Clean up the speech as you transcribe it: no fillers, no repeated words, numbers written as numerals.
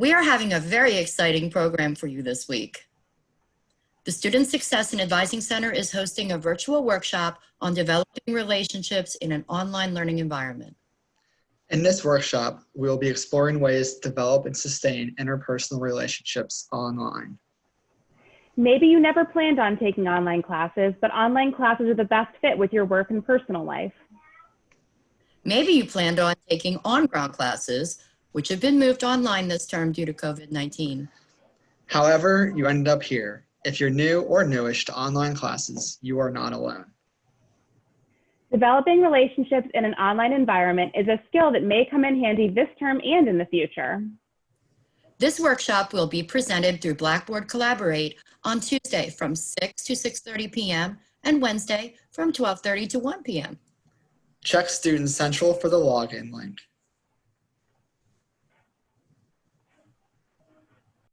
We are having a very exciting program for you this week. The Student Success and Advising Center is hosting a virtual workshop on developing relationships in an online learning environment. In this workshop, we will be exploring ways to develop and sustain interpersonal relationships online. Maybe you never planned on taking online classes, but online classes are the best fit with your work and personal life. Maybe you planned on taking on-ground classes, which have been moved online this term due to COVID-19. However, you ended up here. If you're new or newish to online classes, you are not alone. Developing relationships in an online environment is a skill that may come in handy this term and in the future. This workshop will be presented through Blackboard Collaborate on Tuesday from 6 to 6:30 p.m. and Wednesday from 12:30 to 1 p.m. Check Student Central for the login link.